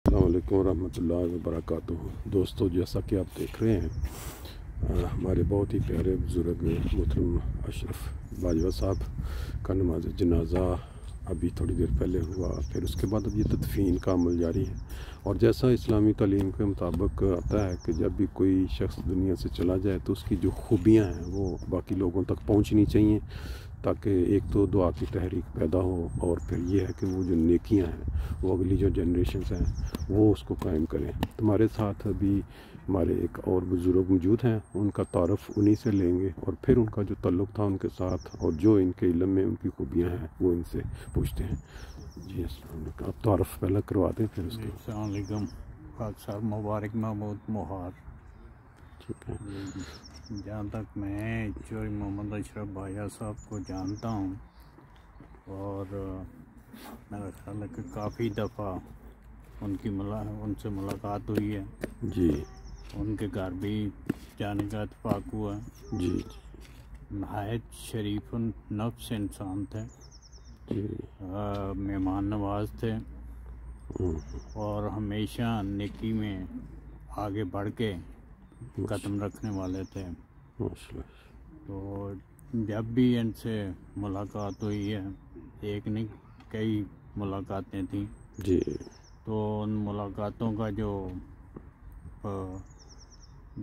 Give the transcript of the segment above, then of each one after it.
السلام علیکم ورحمۃ اللہ وبرکاتہ۔ دوستو، جیسا کہ آپ دیکھ رہے ہیں ہمارے بہت ہی پیارے بزرگ محترم اشرف باجوہ صاحب کا نماز جنازہ ابھی تھوڑی دیر پہلے ہوا، پھر اس کے بعد اب یہ تدفین کا عمل جاری ہے۔ اور جیسا اسلامی تعلیم کے مطابق آتا ہے کہ جب بھی کوئی شخص دنیا سے چلا جائے تو اس کی جو خوبیاں ہیں وہ باقی لوگوں تک پہنچنی چاہیے، تاکہ ایک تو دعا کی تحریک پیدا ہو، اور پھر یہ ہے کہ وہ جو نیکیاں ہیں وہ اگلی جو جنریشنز ہیں وہ اس کو قائم کریں۔ تمہارے ساتھ ابھی ہمارے ایک اور بزرگ موجود ہیں، ان کا تعارف انہی سے لیں گے، اور پھر ان کا جو تعلق تھا ان کے ساتھ اور جو ان کے علم میں ان کی خوبیاں ہیں وہ ان سے پوچھتے ہیں۔ جی السلام علیکم، آپ تعارف پہلے کروا دیں پھر اس کے بعد۔ السلام علیکم، خاک صاحب مبارک محمود مہار۔ ٹھیک ہے۔ جہاں تک میں چوری محمد اشرف باجوہ صاحب کو جانتا ہوں، اور میرا خیال ہے کہ کافی دفعہ ان سے ملاقات ہوئی ہے، جی ان کے گھر بھی جانے کا اتفاق ہوا ہے۔ جی نہایت شریف نفس انسان تھے، جی مہمان نواز تھے، اور ہمیشہ نیکی میں آگے بڑھ کے قدم رکھنے والے تھے۔ ماشاء اللہ۔ تو جب بھی ان سے ملاقات ہوئی ہے، ایک نہیں کئی ملاقاتیں تھیں، جی تو ان ملاقاتوں کا جو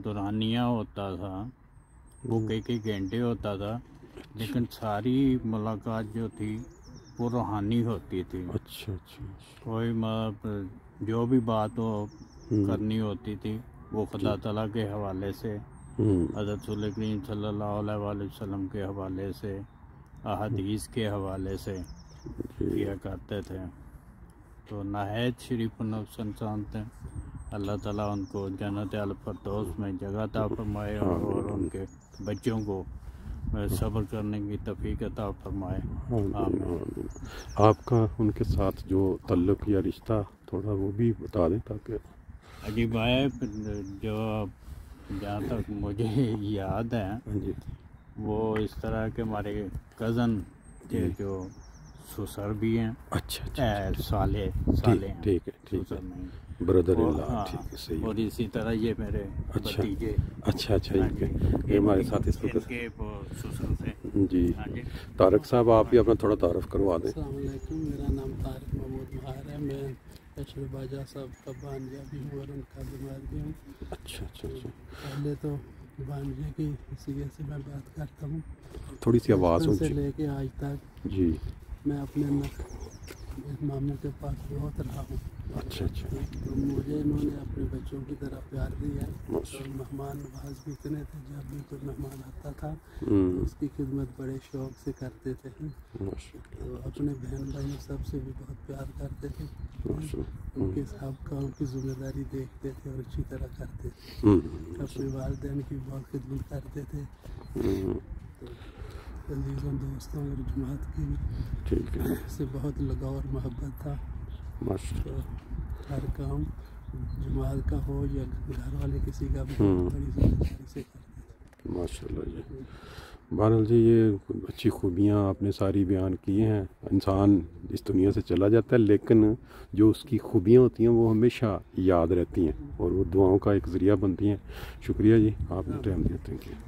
دورانیہ ہوتا تھا وہ کئی گھنٹے ہوتا تھا، لیکن ساری ملاقات جو تھی وہ روحانی ہوتی تھی۔ اچھا اچھا۔ کوئی جو بھی بات کرنی ہوتی تھی وہ خدا تعالیٰ کے حوالے سے، حضرت رسول کریم صلی اللہ علیہ وآلہ وسلم کے حوالے سے، احادیث کے حوالے سے کیا کرتے تھے۔ تو نہایت شریف النفس انسان تھے۔ اللہ تعالیٰ ان کو جنت الفردوس میں جگہ عطا فرمائے، اور ان کے بچوں کو صبر کرنے کی توفیق عطا فرمائے۔ آمین۔ آپ کا ان کے ساتھ جو تعلق یا رشتہ تھوڑا وہ بھی بتا دیں تاکہ۔ عجیب ہے، جو جہاں تک مجھے یاد ہے جی وہ اس طرح کے ہمارے کزن تھے، جو سسر بھی ہیں، اچھا اچھا، سالے ہیں، ٹھیک ہے ٹھیک ہے، سسر نہیں۔ بردر اور اللہ، ہاں، ٹھیک ہے، صحیح اور ہے۔ اسی طرح یہ میرے اچھا بھتیجے، اچھا اچھا، ہاں جی، یہ ہمارے ساتھ اس ان وقت۔ کے وہ سسر تھے۔ جی ہاں جی، طارق صاحب، آپ بھی اپنا تھوڑا تعارف کروا دیں۔ السلام علیکم، میرا نام طارق محمود مہار ہے۔ میں اشرف باجوہ صاحب کا بھانجا بھی ہوں اور ان کا داماد بھی ہوں۔ اچھا اچھا اچھا، پہلے تو بھانجے کی حیثیت سے میں بات کرتا ہوں۔ تھوڑی سی آواز بچپن سے اونچی۔ لے کے آج تک جی میں اپنے ماموں کے پاس بہت رہا ہوں۔ اچھا اچھا، تو مجھے انہوں نے اپنے بچوں کی طرح پیار دیا، ماشاء اور مہمان نواز بھی اتنے تھے، جب بھی کوئی مہمان آتا تھا تو اللہ، اس کی خدمت بڑے شوق سے کرتے تھے۔ ماشاء تو اپنے بہن بھائیوں سب سے بھی بہت پیار کرتے تھے، اللہ، ان کے سب کام کی ذمہ داری دیکھتے تھے اور اچھی طرح کرتے تھے۔ اپنے والدین کی بہت خدمت کرتے تھے۔ تو عزیزوں، دوستوں اور جماعت کی ٹھیک ہے، سے بہت لگاؤ اور محبت تھا۔ ماشاء تو اللہ، ہر کام جماعت کا ہو یا گھر والے کسی کا بھی ہو، بڑی ذمہ داری سے کرتے تھے۔ ماشاء اللہ جی۔ بہرحال جی، یہ اچھی خوبیاں آپ نے ساری بیان کی ہیں۔ انسان اس دنیا سے چلا جاتا ہے، لیکن جو اس کی خوبیاں ہوتی ہیں وہ ہمیشہ یاد رہتی ہیں اور وہ دعاؤں کا ایک ذریعہ بنتی ہیں۔ شکریہ جی، آپ نے ٹائم دیا، تھینک یو۔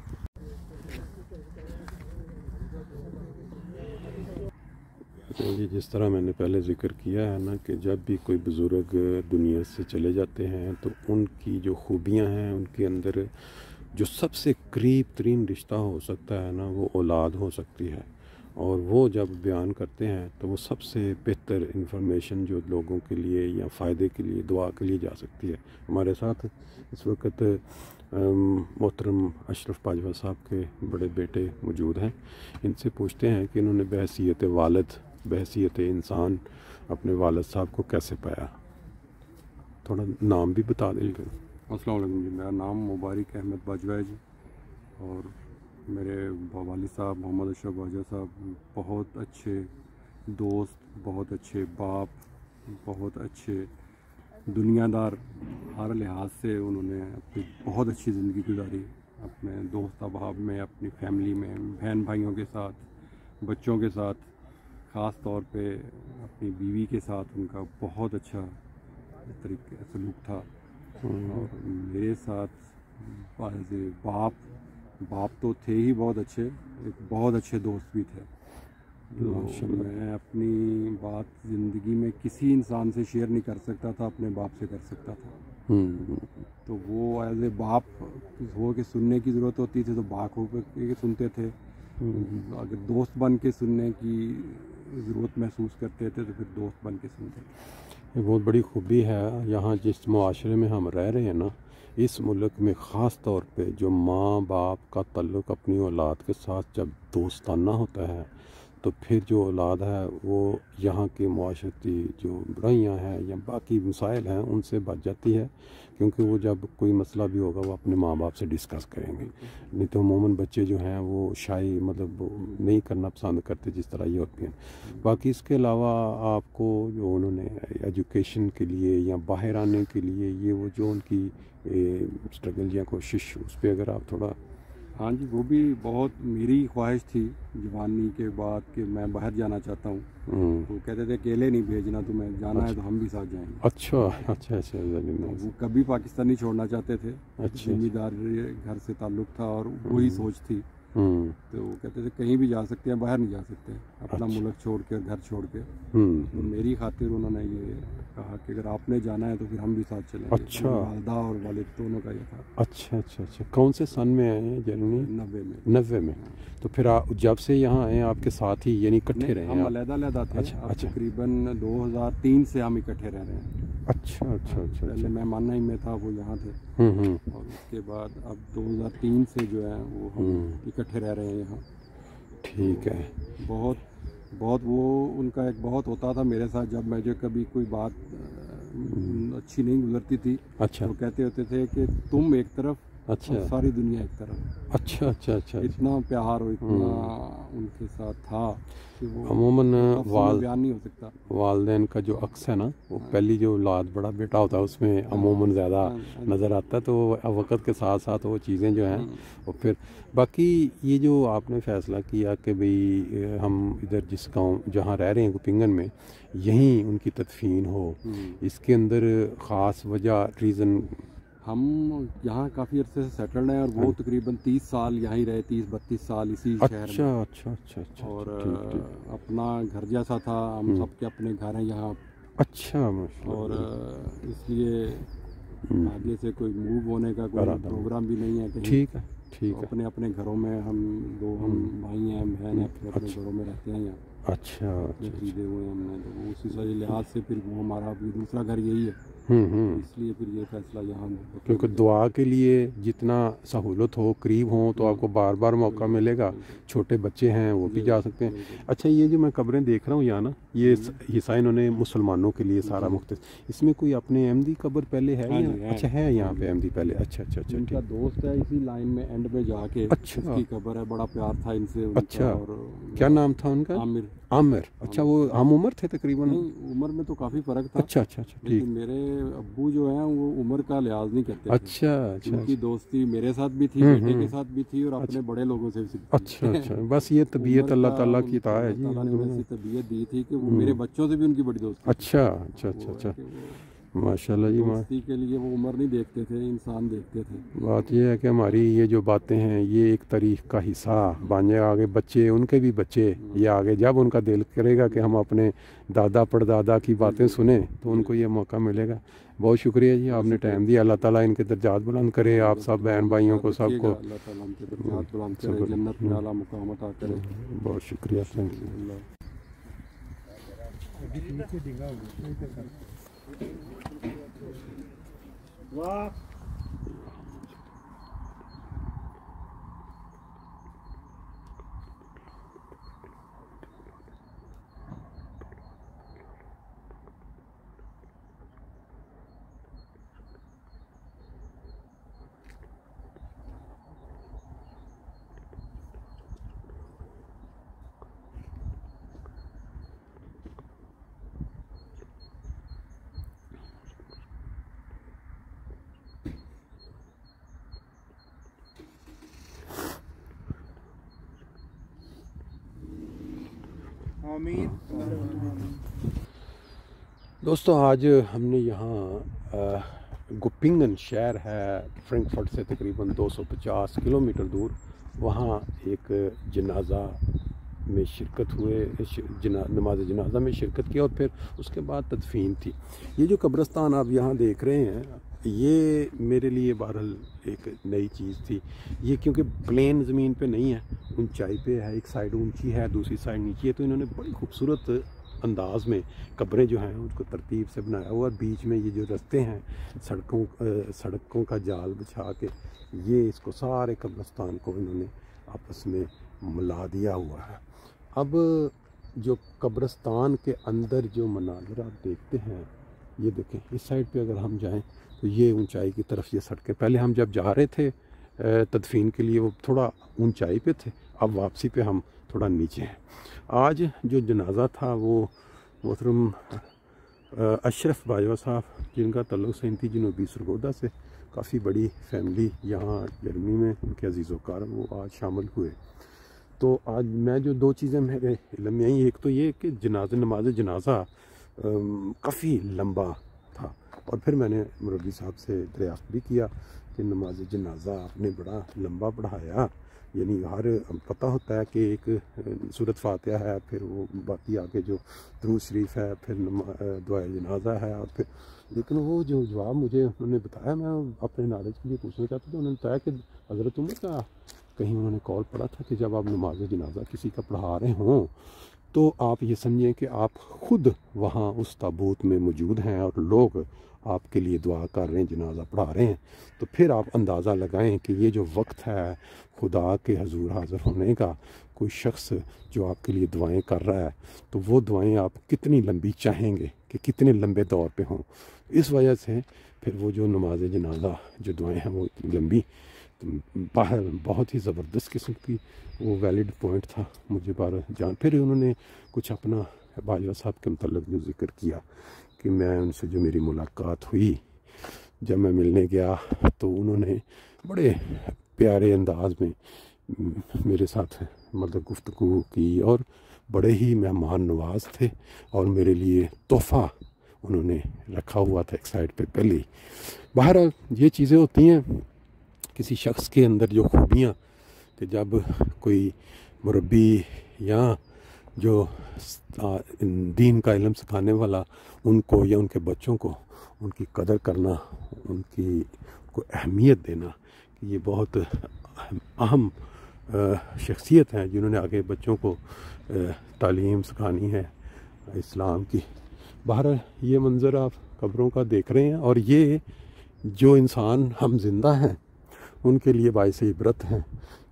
جی، جس طرح میں نے پہلے ذکر کیا ہے نا کہ جب بھی کوئی بزرگ دنیا سے چلے جاتے ہیں تو ان کی جو خوبیاں ہیں، ان کے اندر جو سب سے قریب ترین رشتہ ہو سکتا ہے نا وہ اولاد ہو سکتی ہے، اور وہ جب بیان کرتے ہیں تو وہ سب سے بہتر انفارمیشن جو لوگوں کے لیے یا فائدے کے لیے، دعا کے لیے جا سکتی ہے۔ ہمارے ساتھ اس وقت محترم اشرف باجوہ صاحب کے بڑے بیٹے موجود ہیں۔ ان سے پوچھتے ہیں کہ انہوں نے بحیثیت والد، بحیثیت انسان اپنے والد صاحب کو کیسے پایا۔ تھوڑا نام بھی بتا دیں گے۔ السلام علیکم جی، میرا نام مبارک احمد باجوہ ہے جی، اور میرے والد صاحب محمد اشرف باجوہ صاحب بہت اچھے دوست، بہت اچھے باپ، بہت اچھے دنیا دار، ہر لحاظ سے انہوں نے اپنی بہت اچھی زندگی گزاری، اپنے دوست احباب میں، اپنی فیملی میں، بہن بھائیوں کے ساتھ، بچوں کے ساتھ، خاص طور پہ اپنی بیوی کے ساتھ ان کا بہت اچھا طریقے سلوک تھا. اور میرے ساتھ ایز اے باپ تو تھے ہی بہت اچھے, ایک بہت اچھے دوست بھی تھے. میں اپنی بات زندگی میں کسی انسان سے شیئر نہیں کر سکتا تھا, اپنے باپ سے کر سکتا تھا. تو وہ ایز اے باپ ہو کے سننے کی ضرورت ہوتی تھی تو باپ ہو کے سنتے تھے, اگر دوست بن کے سننے کی ضرورت محسوس کرتے تھے تو پھر دوست بن کے سنتے تھے. یہ بہت بڑی خوبی ہے یہاں جس معاشرے میں ہم رہ رہے ہیں نا, اس ملک میں خاص طور پہ جو ماں باپ کا تعلق اپنی اولاد کے ساتھ جب دوستانہ ہوتا ہے تو پھر جو اولاد ہے وہ یہاں کی معاشرتی جو برائیاں ہیں یا باقی مسائل ہیں ان سے بچ جاتی ہے, کیونکہ وہ جب کوئی مسئلہ بھی ہوگا وہ اپنے ماں باپ سے ڈسکس کریں گے. نہیں تو عموماً بچے جو ہیں وہ شائی مطلب نہیں کرنا پسند کرتے جس طرح یہ ہوتے ہیں. باقی اس کے علاوہ آپ کو جو انہوں نے ایجوکیشن کے لیے یا باہر آنے کے لیے یہ وہ جو ان کی اسٹرگل یا کوشش, اس پہ اگر آپ تھوڑا. ہاں جی, وہ بھی بہت میری خواہش تھی جوانی کے بعد کہ میں باہر جانا چاہتا ہوں. وہ کہتے تھے اکیلے نہیں بھیجنا, تمہیں جانا ہے تو ہم بھی ساتھ جائیں گے. اچھا. وہ کبھی پاکستان نہیں چھوڑنا چاہتے تھے. ذمہ داری گھر سے تعلق تھا اور وہی سوچ تھی. تو وہ کہتے تھے کہیں بھی جا سکتے ہیں, باہر نہیں جا سکتے, اپنا ملک چھوڑ کے, گھر چھوڑ کے. تو میری خاطر انہوں نے یہ کہا کہ اگر آپ نے جانا ہے تو پھر ہم بھی ساتھ چلیں گے. والدہ اور والد دونوں کا یہ تھا. اچھا. کون سے سن میں آئے ہیں جرمنی؟ 90 میں. تو پھر آپ جب سے یہاں آئے آپ کے ساتھ ہی یعنی اکٹھے رہے ہیں؟ ہم علیحدہ تھے. تقریباً 2003 سے ہم اکٹھے رہ رہے ہیں. اچھا. پہلے میں ماننا میں تھا, وہ یہاں تھے, اور اس کے بعد اب 2003 سے جو ہے وہ ہم اکٹھے رہ رہے ہیں یہاں. ٹھیک ہے. بہت وہ ان کا ایک بہت ہوتا تھا میرے ساتھ, جب مجھے کبھی کوئی بات اچھی نہیں گزرتی تھی تو کہتے ہوتے تھے کہ تم ایک طرف, ساری دنیا ایک طرف. اچھا. اتنا پیار اور اتنا ان کے ساتھ تھا کہ وہ عموماً بیان نہیں ہو سکتا. والدین کا جو عکس ہے نا, وہ پہلی جو اولاد بڑا بیٹا ہوتا ہے اس میں عموماً زیادہ نظر آتا ہے. تو وقت کے ساتھ ساتھ وہ چیزیں جو ہیں وہ پھر باقی یہ جو آپ نے فیصلہ کیا کہ بھئی ہم ادھر جس گاؤں جہاں رہ رہے ہیں گوپنگن میں یہیں ان کی تدفین ہو, اس کے اندر خاص وجہ ریزن؟ ہم یہاں کافی عرصے سے سیٹلڈ ہیں اور وہ تقریباً 30 سال یہاں ہی رہے, 30-32 سال اسی شہر میں. اچھا. اور اپنا گھر جیسا تھا, ہم سب کے اپنے گھر ہیں یہاں. اچھا. اور اس لیے آگے سے کوئی موو ہونے کا کوئی پروگرام بھی نہیں ہے کہیں. ٹھیک ہے. اپنے گھروں میں ہم بھائی ہیں, بہن ہیں, اپنے گھروں میں رہتے ہیں یہاں. اچھا. خریدے ہوئے ہم نے, تو اسی سارے لحاظ سے پھر وہ ہمارا بھی دوسرا گھر یہی ہے. اس لیے پھر یہ فیصلہ یہاں, کیونکہ دعا کے لیے جتنا سہولت ہو, قریب ہوں تو آپ کو بار بار موقع ملے گا. چھوٹے بچے ہیں وہ بھی جا سکتے ہیں. اچھا, یہ جو میں قبریں دیکھ رہا ہوں یہاں نا, یہ حصہ انہوں نے مسلمانوں کے لیے سارا مختص, اس میں کوئی اپنے احمدی قبر پہلے ہے؟ اچھا ہے یہاں پہ احمدی پہلے. اچھا. ان کا دوست ہے اسی لائن میں اینڈ پہ جا کے, اس کی قبر ہے, بڑا پیار تھا ان سے. اچھا, کیا نام تھا ان کا؟ عامر. اچھا, وہ ہم عمر تھے تقریباً؟ عمر میں تو کافی فرق تھا. اچھا. لیکن میرے ابو جو ہیں وہ عمر کا لحاظ نہیں کرتے. اچھا. ان کی دوستی میرے ساتھ بھی تھی, بیٹے کے ساتھ بھی تھی, اور اپنے بڑے لوگوں سے بھی. اچھا. بس یہ طبیعت اللہ تعالیٰ کی عطا ہے. اللہ تعالیٰ نے ایسی طبیعت دی تھی کہ وہ میرے بچوں سے بھی ان کی بڑی دوستی. اچھا. ماشاء اللہ جی. دوستی کے لیے وہ عمر نہیں دیکھتے تھے, انسان دیکھتے تھے. بات یہ ہے کہ ہماری یہ جو باتیں ہیں یہ ایک تاریخ کا حصہ بن جائے. آگے بچے, ان کے بھی بچے, یہ آگے جب ان کا دل کرے گا کہ ہم اپنے دادا پردادا کی باتیں سنیں تو ان کو یہ موقع ملے گا. بہت شکریہ جی, آپ نے ٹائم دیا. اللہ تعالیٰ ان کے درجات بلند کرے, آپ سب بہن بھائیوں کو سب کو. اللہ تعالیٰ ان کے درجات بلند کرے, جنت میں اعلیٰ مقام عطا کرے. بہت شکریہ. Thank you. واہ. دوستوں آج ہم نے یہاں گپنگن شہر ہے فرینکفرٹ سے تقریباً 250 کلومیٹر دور، وہاں ایک جنازہ میں شرکت ہوئے، نماز جنازہ میں شرکت کیا اور پھر اس کے بعد تدفین تھی۔ یہ جو قبرستان آپ یہاں دیکھ رہے ہیں یہ میرے لیے بہرحال ایک نئی چیز تھی، یہ کیونکہ پلین زمین پہ نہیں ہے، اونچائی پہ ہے، ایک سائڈ اونچی ہے دوسری سائڈ نیچی ہے، تو انہوں نے بڑی خوبصورت انداز میں قبریں جو ہیں ان کو ترتیب سے بنایا ہوا، بیچ میں یہ جو رستے ہیں سڑکوں کا جال بچھا کے یہ اس کو سارے قبرستان کو انہوں نے آپس میں ملا دیا ہوا ہے۔ اب جو قبرستان کے اندر جو مناظر آپ دیکھتے ہیں، یہ دیکھیں اس سائڈ پہ اگر ہم جائیں تو یہ اونچائی کی طرف یہ سڑکیں، پہلے ہم جب جا رہے تھے تدفین کے لیے وہ تھوڑا اونچائی پہ تھے، اب واپسی پہ ہم تھوڑا نیچے ہیں۔ آج جو جنازہ تھا وہ محترم اشرف باجوہ صاحب جن کا تعلق سینتی جنوبی سرگودا سے، کافی بڑی فیملی یہاں جرمنی میں ان کے عزیز و کار وہ آج شامل ہوئے۔ تو آج میں جو دو چیزیں میرے علم میں آئیں، ایک تو یہ کہ نماز جنازہ کافی لمبا تھا، اور پھر میں نے مربی صاحب سے دریافت بھی کیا کہ نماز جنازہ آپ نے بڑا لمبا پڑھایا، یعنی ہر پتہ ہوتا ہے کہ ایک سورۃ فاتحہ ہے، پھر وہ باقی آگے جو درود شریف ہے، پھر دعائے جنازہ ہے، اور پھر لیکن وہ جو جواب مجھے انہوں نے بتایا، میں اپنے نالج کے لیے پوچھنا چاہتا تھا، انہوں نے بتایا کہ حضرت عمر کا کہیں انہوں نے کال پڑھا تھا کہ جب آپ نماز جنازہ کسی کا پڑھا رہے ہوں تو آپ یہ سمجھیں کہ آپ خود وہاں اس تابوت میں موجود ہیں اور لوگ آپ کے لیے دعا کر رہے ہیں، جنازہ پڑھا رہے ہیں، تو پھر آپ اندازہ لگائیں کہ یہ جو وقت ہے خدا کے حضور حاضر ہونے کا، کوئی شخص جو آپ کے لیے دعائیں کر رہا ہے تو وہ دعائیں آپ کتنی لمبی چاہیں گے کہ کتنے لمبے دور پہ ہوں۔ اس وجہ سے پھر وہ جو نماز جنازہ جو دعائیں ہیں وہ اتنی لمبی، بہت ہی زبردست قسم کی وہ ویلڈ پوائنٹ تھا مجھے پھر انہوں نے کچھ اپنا باجوہ صاحب کے متعلق جو ذکر کیا کہ میں ان سے جو میری ملاقات ہوئی، جب میں ملنے گیا تو انہوں نے بڑے پیارے انداز میں میرے ساتھ مطلب گفتگو کی اور بڑے ہی مہمان نواز تھے، اور میرے لیے تحفہ انہوں نے رکھا ہوا تھا ایک سائڈ پہ پہلے ہی۔ بہرحال یہ چیزیں ہوتی ہیں کسی شخص کے اندر جو خوبیاں، کہ جب کوئی مربی یا جو دین کا علم سکھانے والا ان کو یا ان کے بچوں کو ان کی قدر کرنا، ان کی کو اہمیت دینا، کہ یہ بہت اہم شخصیت ہیں جنہوں نے آگے بچوں کو تعلیم سکھانی ہے اسلام کی۔ بہرحال یہ منظر آپ قبروں کا دیکھ رہے ہیں، اور یہ جو انسان ہم زندہ ہیں ان کے لیے باعث عبرت ہیں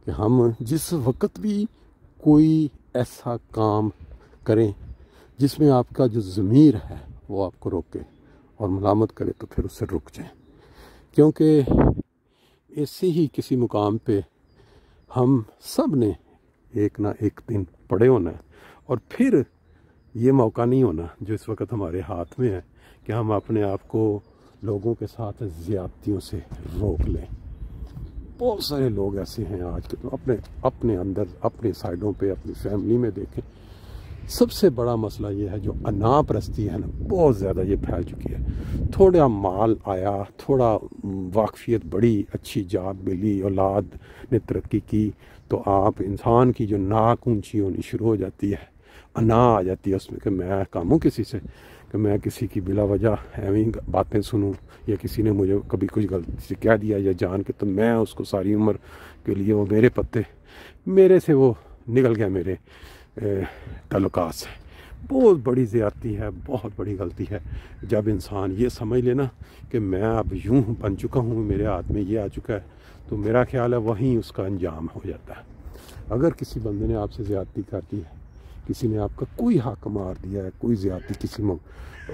کہ ہم جس وقت بھی کوئی ایسا کام کریں جس میں آپ کا جو ضمیر ہے وہ آپ کو روکے اور ملامت کرے، تو پھر اس سے رک جائیں، کیونکہ ایسے ہی کسی مقام پہ ہم سب نے ایک نہ ایک دن پڑے ہونا ہے، اور پھر یہ موقع نہیں ہونا جو اس وقت ہمارے ہاتھ میں ہے کہ ہم اپنے آپ کو لوگوں کے ساتھ زیادتیوں سے روک لیں۔ بہت سارے لوگ ایسے ہیں آج کے، تو اپنے اندر اپنے سائڈوں پہ اپنی فیملی میں دیکھیں، سب سے بڑا مسئلہ یہ ہے جو انا پرستی ہے نا، بہت زیادہ یہ پھیل چکی ہے۔ تھوڑا مال آیا، تھوڑا واقفیت بڑی، اچھی جاب ملی، اولاد نے ترقی کی، تو آپ انسان کی جو ناک اونچی ہونی شروع ہو جاتی ہے، انا آ جاتی ہے اس میں کہ میں کاموں کسی سے، کہ میں کسی کی بلا وجہ ایویں باتیں سنوں، یا کسی نے مجھے کبھی کچھ غلطی سے کہہ دیا یا جان کے، تو میں اس کو ساری عمر کے لیے وہ میرے پتے، میرے سے وہ نکل گیا میرے تعلقات سے۔ بہت بڑی زیادتی ہے، بہت بڑی غلطی ہے جب انسان یہ سمجھ لینا کہ میں اب یوں بن چکا ہوں، میرے ہاتھ میں یہ آ چکا ہے، تو میرا خیال ہے وہیں اس کا انجام ہو جاتا ہے۔ اگر کسی بندے نے آپ سے زیادتی کر دی ہے، کسی نے آپ کا کوئی حق مار دیا ہے، کوئی زیادتی کسی میں،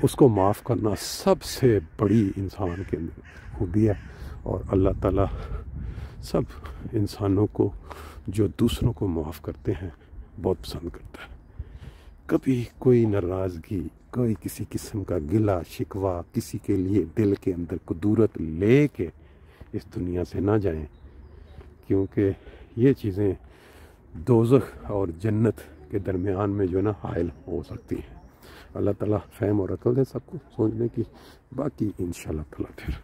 اس کو معاف کرنا سب سے بڑی انسان کے اندر خوبی ہے، اور اللہ تعالیٰ سب انسانوں کو جو دوسروں کو معاف کرتے ہیں بہت پسند کرتا ہے۔ کبھی کوئی ناراضگی، کوئی کسی قسم کا گلہ شکوہ کسی کے لیے دل کے اندر قدورت لے کے اس دنیا سے نہ جائیں، کیونکہ یہ چیزیں دوزخ اور جنت کے درمیان میں جو نا حائل ہو سکتی ہیں۔ اللہ تعالیٰ فہم اور عقل دے سب کو سوچنے کی، باقی انشاءاللہ تعالیٰ پھر